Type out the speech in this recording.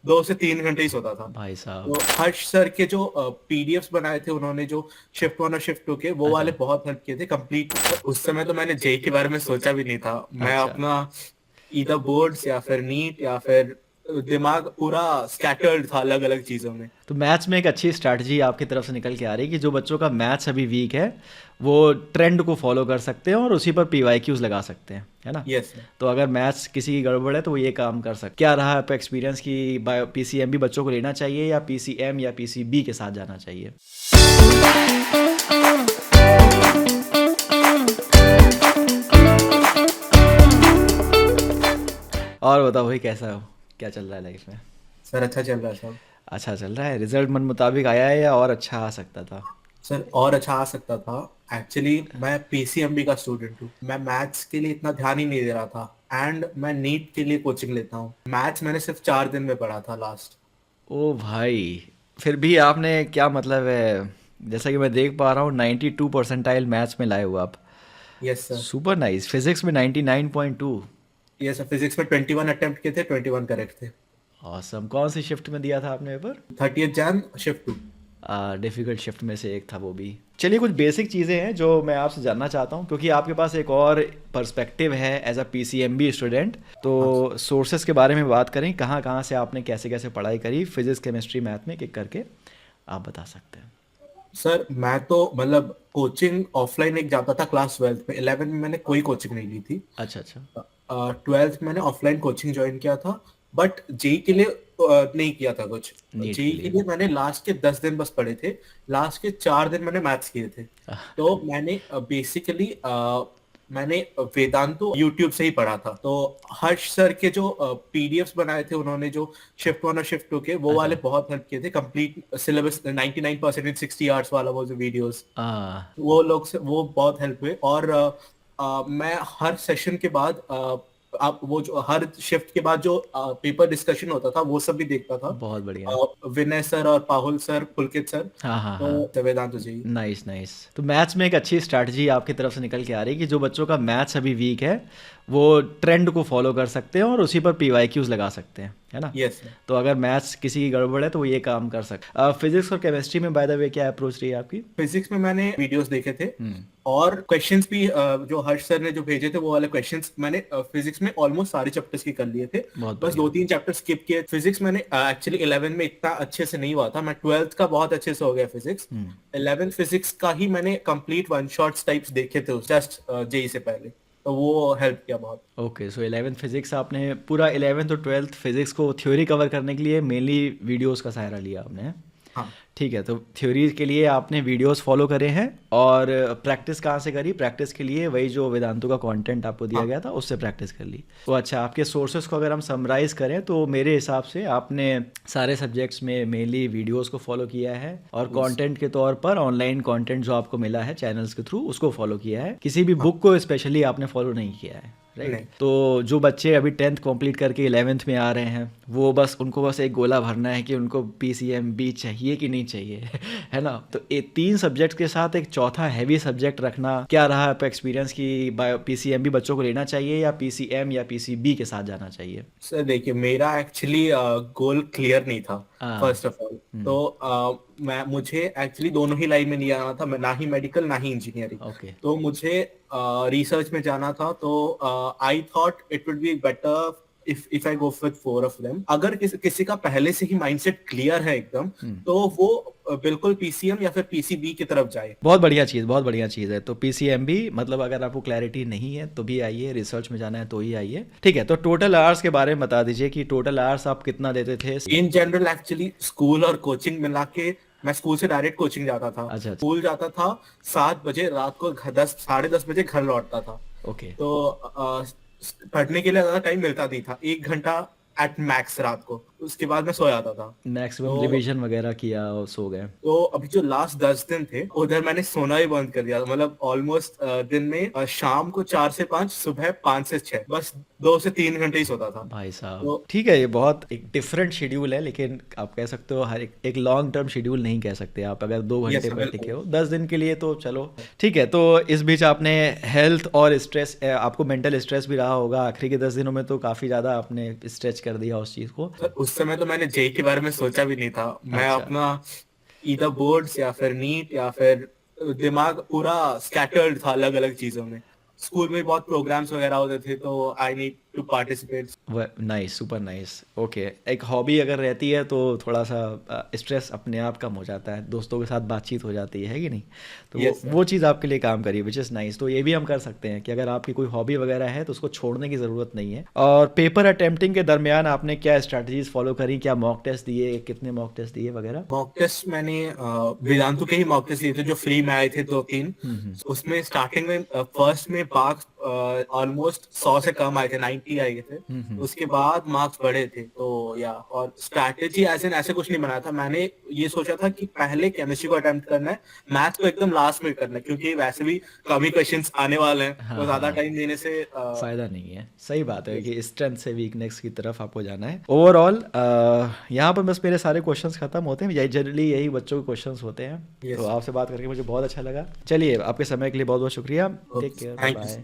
2 से 3 घंटे ही सोता था। भाई साहब। तो हर्ष सर के जो पीडीएफ्स बनाए थे उन्होंने, जो शिफ्ट वन और शिफ्ट टू के, वो वाले अच्छा। बहुत हेल्प किए थे कंप्लीट। उस समय तो मैंने जेई के बारे में सोचा भी नहीं था। मैं अच्छा। अपना इधर बोर्ड्स या फिर नीट या फिर दिमाग पूरा स्कैटर्ड था अलग अलग चीजों में। तो मैथ्स में एक अच्छी स्ट्रैटेजी आपकी तरफ से निकल के आ रही है कि जो बच्चों का मैथ्स अभी वीक है वो ट्रेंड को फॉलो कर सकते हैं और उसी पर पीवाईक्यूज लगा सकते हैं, है ना? यस। तो अगर मैथ्स किसी की गड़बड़ है तो वो ये काम कर सकते। क्या रहा आपका एक्सपीरियंस कि पीसीएम भी बच्चों को लेना चाहिए या पीसीएम या पीसीबी के साथ जाना चाहिए? और बताओ भाई, कैसा हो, क्या चल रहा है लाइफ में? सर अच्छा चल रहा है सब। अच्छा चल रहा है? रिजल्ट मन मुताबिक आया है या और अच्छा आ सकता था? सर और अच्छा आ सकता था। एक्चुअली मैं पीसीएमबी का स्टूडेंट हूँ, मैं मैथ्स के लिए इतना ध्यान ही नहीं दे रहा था। एंड मैं नीट के लिए कोचिंग लेता हूँ। मैथ्स मैंने सिर्फ 4 दिन में पढ़ा था लास्ट। ओ भाई, फिर भी आपने क्या मतलब है, जैसा कि मैं देख पा रहा हूँ 92 परसेंटाइल मैथ्स में लाए हो आप। Yes sir. Super nice. Physics में 99.2। यस सर, फिजिक्स में 21 अटेम्प्ट किए थे, 21 करेक्ट थे। ऑसम। कौन सी शिफ्ट में दिया था आपने paper? 30 Jain shift 2। Difficult shift में से एक था वो भी। चलिए, कुछ बेसिक चीज़ें हैं जो मैं आपसे जानना चाहता हूँ क्योंकि आपके पास एक और पर्सपेक्टिव है एज अ पीसीएमबी स्टूडेंट। तो हाँ सोर्सेज के बारे में बात करें, कहाँ कहाँ से आपने कैसे कैसे पढ़ाई करी फिजिक्स केमिस्ट्री मैथ में, एक एक करके आप बता सकते हैं। सर, मैं तो मतलब कोचिंग ऑफलाइन एक जाता था क्लास 12th में। 11 में मैंने कोई कोचिंग नहीं ली थी। अच्छा अच्छा। 12th मैंने ऑफलाइन कोचिंग ज्वाइन किया था। बट जेई के लिए नहीं किया था कुछ। नीट जेई के के लिए। लिए मैंने लास्ट के 10 दिन बस पढ़े थे। लास्ट के 4 दिन मैंने मैथ्स किए थे। तो मैंने बेसिकली मैंने वेदांतो यूट्यूब से ही पढ़ा था। तो हर्ष सर के जो पीडीएफ्स बनाए थे उन्होंने, जो शिफ्ट वन और शिफ्ट टू के, वो वाले अच्छा। बहुत हेल्प किए थे कंप्लीट सिलेबस 99% इन 60 आवर्स वाला वो जो वीडियोस, आ, वो लोग से वो बहुत हेल्प हुए। और मैं हर सेशन के बाद आप वो जो हर शिफ्ट के बाद जो पेपर डिस्कशन होता था वो सब भी देखता था। बहुत बढ़िया। विनय सर और पाहुल सर, पुलकित सर, हाँ हाँ हाँ। तो वेदांत जी। Nice nice. तो मैथ्स में एक अच्छी स्ट्रैटेजी आपकी तरफ से निकल के आ रही है कि जो बच्चों का मैथ्स अभी वीक है वो ट्रेंड को फॉलो कर सकते हैं और उसी पर पीवाईक्यूज लगा सकते हैं, है ना? Yes sir. तो अगर मैथ्स किसी की गड़बड़ है तो वो ये काम कर सकते। फिजिक्स और केमिस्ट्री में बाय द वे क्या अप्रोच रही है आपकी? फिजिक्स में मैंने वीडियोस देखे थे। हम्म। और क्वेश्चंस भी जो हर्ष सर ने जो भेजे थे वो वाले क्वेश्चंस मैंने फिजिक्स में ऑलमोस्ट सारे चैप्टर्स के कर लिए थे। बहुत बस बढ़िया। 2-3 चैप्टर स्किप किए। फिजिक्स मैंने एक्चुअली 11 में इतना अच्छे से नहीं हुआ था। मैं 12th का बहुत अच्छे से हो गया फिजिक्स। हम्म। 11 फिजिक्स का ही मैंने कंप्लीट वन शॉट्स टाइप्स देखे थे जस्ट जेई से पहले। तो वो हेल्प किया बहुत। ओके, सो 11th फिजिक्स आपने पूरा 11th और 12th फिजिक्स को थ्योरी कवर करने के लिए मेनली वीडियोस का सहारा लिया आपने? हाँ ठीक है, तो थ्योरी के लिए आपने वीडियोस फॉलो करे हैं और प्रैक्टिस कहाँ से करी? प्रैक्टिस के लिए वही जो वेदांतों का कंटेंट आपको दिया हाँ। गया था उससे प्रैक्टिस कर ली। तो अच्छा, आपके सोर्सेज को अगर हम समराइज़ करें तो मेरे हिसाब से आपने सारे सब्जेक्ट्स में मेनली वीडियोस को फॉलो किया है और यस। कंटेंट के तौर पर ऑनलाइन कंटेंट जो आपको मिला है चैनल्स के थ्रू उसको फॉलो किया है। किसी भी हाँ। बुक को स्पेशली आपने फॉलो नहीं किया है, राइट? नहीं। तो जो बच्चे अभी 10th कंप्लीट करके 11th में आ रहे हैं वो बस उनको बस एक गोला भरना है कि उनको पीसीएमबी चाहिए कि नहीं चाहिए है ना? तो ये 3 सब्जेक्ट के साथ एक चौथा हैवी सब्जेक्ट रखना, क्या रहा आपका एक्सपीरियंस कि पीसीएमबी बच्चों को लेना चाहिए या पीसीएम या पीसीबी के साथ जाना चाहिए? सर देखिए, मेरा एक्चुअली गोल क्लियर नहीं था। हाँ। फर्स्ट ऑफ ऑल हम्म। तो मैं मुझे एक्चुअली दोनों ही लाइन में नहीं आना था। मैं ना ही मेडिकल ना ही इंजीनियरिंग। ओके। तो मुझे रिसर्च में जाना था। तो I thought it would be better if I go with 4 of them. अगर किसी का पहले से ही माइंडसेट क्लियर है एकदम, तो वो बिल्कुल पीसीएम या फिर पीसीबी की तरफ जाए। बहुत बढ़िया चीज़, बहुत बढ़िया चीज़ है। तो पीसीएमबी मतलब अगर आपको क्लैरिटी नहीं है तो भी आइए, रिसर्च में जाना है तो ही आइए। ठीक है, तो टोटल आवर्स के बारे में बता दीजिए कि टोटल आवर्स आप कितना देते थे? इन जनरल एक्चुअली स्कूल और कोचिंग मिला के, मैं स्कूल से डायरेक्ट कोचिंग जाता था। अच्छा अच्छा। स्कूल जाता था 7 बजे, रात को 10 साढ़े 10 बजे घर लौटता था। ओके। तो पढ़ने के लिए ज्यादा टाइम मिलता नहीं था, 1 घंटा एट मैक्स रात को। उसके बाद मैं सो जाता था। मैक्सिमम तो रिवीजन वगैरह किया और सो गए? अभी जो लास्ट 10 दिन थे उधर मैंने सोना ही बंद कर दिया था। मतलब ऑलमोस्ट दिन में शाम को 4 से 5, सुबह 5 से 6, बस 2 से 3 घंटे ही सोता था। भाई साहब, तो ठीक है, ये बहुत एक डिफरेंट शेड्यूल है, लेकिन आप कह सकते हो हर एक लॉन्ग टर्म शेड्यूल नहीं कह सकते आप। अगर 2 घंटे यस पर टिके बिल्कुल। हो 10 दिन के लिए तो चलो ठीक है। तो इस बीच आपने हेल्थ और स्ट्रेस, आपको मेंटल स्ट्रेस भी रहा होगा आखिरी के 10 दिनों में, तो काफ़ी ज़्यादा आपने स्ट्रेच कर दिया उस चीज़ को। सर उस उस समय तो मैंने जेई के बारे में सोचा भी नहीं था। मैं अच्छा। अपना ईदर बोर्ड्स या फिर नीट या फिर दिमाग पूरा स्कैटर्ड था अलग अलग चीजों में। स्कूल में बहुत प्रोग्राम्स वगैरह होते थे तो I need to participate. Nice, super nice. Okay, एक हॉबी अगर रहती है तो थोड़ा सा स्ट्रेस अपने आप कम हो जाता है, दोस्तों के साथ बातचीत हो जाती है कि नहीं? तो वो यस सर। वो चीज़ आपके लिए काम करी, विच इज़ नाइस। तो ये भी हम कर सकते हैं कि अगर आपकी कोई हॉबी वगैरह है तो उसको छोड़ने की ज़रूरत नहीं है। और पेपर अटेम्प्टिंग के दरमियान आपने क्या स्ट्रैटेजीज फॉलो करी? क्या मॉक टेस्ट दिए, कितने मॉक टेस्ट दिए वगैरह? मॉक टेस्ट मैंने वेदांतु के ही मॉक टेस्ट लिए थे जो फ्री में आए थे 2-3। हम्म। उसमें स्टार्टिंग में फर्स्ट में मार्क्स ऑलमोस्ट 100 से कम आए थे, 90 आए थे। हम्म। उसके बाद मार्क्स बढ़े थे तो या और स्ट्रैटेजी ऐसे ऐसे कुछ नहीं बनाया था मैंने। ये सोचा था कि पहले केमिस्ट्री को अटेम्प्ट करना है, मैथ्स को एकदम लास्ट में करना है क्योंकि वैसे भी कम ही क्वेश्चंस आने वाले हैं हाँ तो ज्यादा हाँ, टाइम देने से फ़ायदा नहीं है। सही बात है कि स्ट्रेंथ से वीकनेस की तरफ आपको जाना है। ओवरऑल यहाँ पर बस मेरे सारे क्वेश्चंस खत्म होते हैं, यही जनरली यही बच्चों के क्वेश्चंस होते हैं। तो यस। आपसे बात करके मुझे बहुत अच्छा लगा। चलिए, आपके समय के लिए बहुत बहुत शुक्रिया। Take care, bye thank you. Bye.